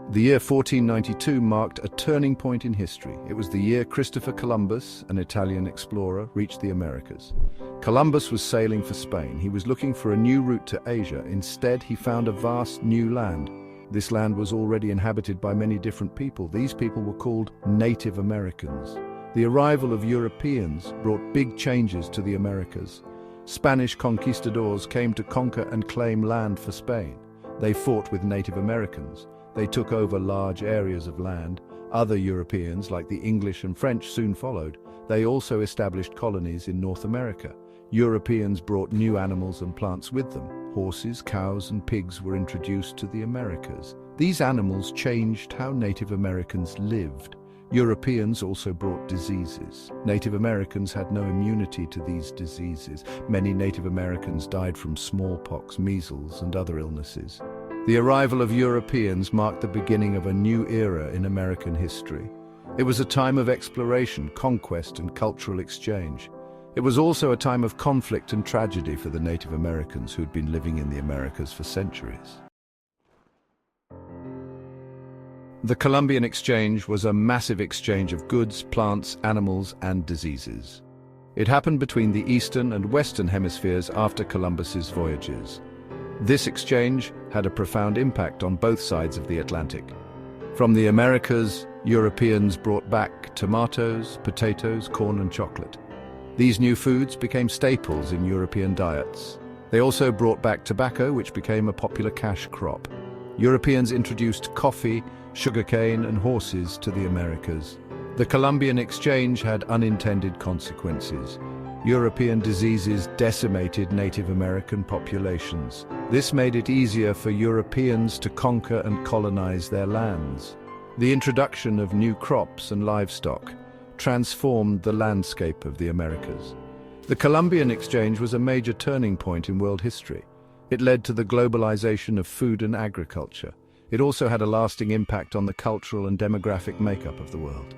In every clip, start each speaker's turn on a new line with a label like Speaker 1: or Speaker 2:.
Speaker 1: The year 1492 marked a turning point in history. It was the year Christopher Columbus, an Italian explorer, reached the Americas. Columbus was sailing for Spain. He was looking for a new route to Asia. Instead, he found a vast new land. This land was already inhabited by many different people. These people were called Native Americans. The arrival of Europeans brought big changes to the Americas. Spanish conquistadors came to conquer and claim land for Spain. They fought with Native Americans. They took over large areas of land. Other Europeans, like the English and French, soon followed. They also established colonies in North America. Europeans brought new animals and plants with them. Horses, cows, and pigs were introduced to the Americas. These animals changed how Native Americans lived. Europeans also brought diseases. Native Americans had no immunity to these diseases. Many Native Americans died from smallpox, measles, and other illnesses. The arrival of Europeans marked the beginning of a new era in American history. It was a time of exploration, conquest, and cultural exchange. It was also a time of conflict and tragedy for the Native Americans who'd been living in the Americas for centuries. The Columbian Exchange was a massive exchange of goods, plants, animals, and diseases. It happened between the eastern and western hemispheres after Columbus's voyages. This exchange had a profound impact on both sides of the Atlantic. From the Americas, Europeans brought back tomatoes, potatoes, corn, and chocolate. These new foods became staples in European diets. They also brought back tobacco, which became a popular cash crop. Europeans introduced coffee, sugarcane, and horses to the Americas. The Columbian Exchange had unintended consequences. European diseases decimated Native American populations. This made it easier for Europeans to conquer and colonize their lands. The introduction of new crops and livestock transformed the landscape of the Americas. The Columbian Exchange was a major turning point in world history. It led to the globalization of food and agriculture. It also had a lasting impact on the cultural and demographic makeup of the world.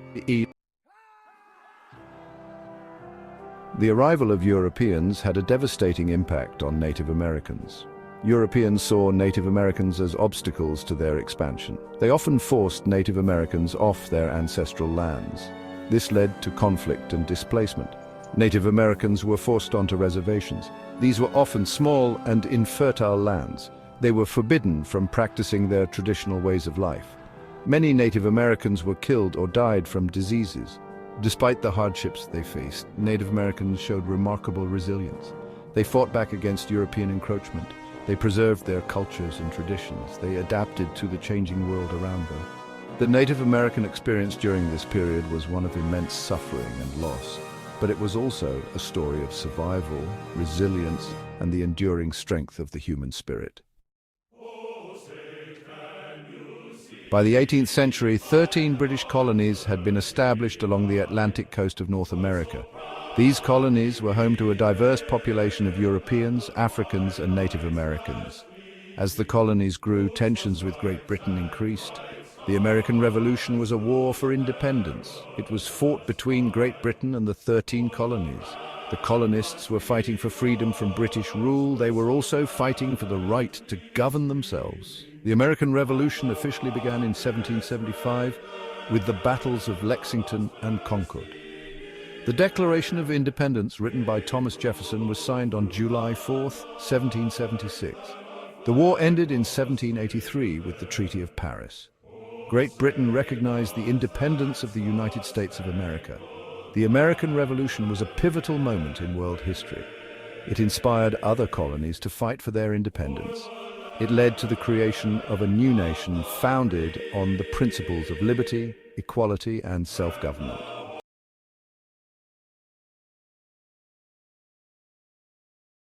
Speaker 1: The arrival of Europeans had a devastating impact on Native Americans. Europeans saw Native Americans as obstacles to their expansion. They often forced Native Americans off their ancestral lands. This led to conflict and displacement. Native Americans were forced onto reservations. These were often small and infertile lands. They were forbidden from practicing their traditional ways of life. Many Native Americans were killed or died from diseases. Despite the hardships they faced, Native Americans showed remarkable resilience. They fought back against European encroachment. They preserved their cultures and traditions. They adapted to the changing world around them. The Native American experience during this period was one of immense suffering and loss, but it was also a story of survival, resilience, and the enduring strength of the human spirit. By the 18th century, 13 British colonies had been established along the Atlantic coast of North America. These colonies were home to a diverse population of Europeans, Africans, and Native Americans. As the colonies grew, tensions with Great Britain increased. The American Revolution was a war for independence. It was fought between Great Britain and the 13 colonies. The colonists were fighting for freedom from British rule. They were also fighting for the right to govern themselves. The American Revolution officially began in 1775 with the battles of Lexington and Concord. The Declaration of Independence, written by Thomas Jefferson, was signed on July 4, 1776. The war ended in 1783 with the Treaty of Paris. Great Britain recognized the independence of the United States of America. The American Revolution was a pivotal moment in world history. It inspired other colonies to fight for their independence. It led to the creation of a new nation founded on the principles of liberty, equality, and self-government.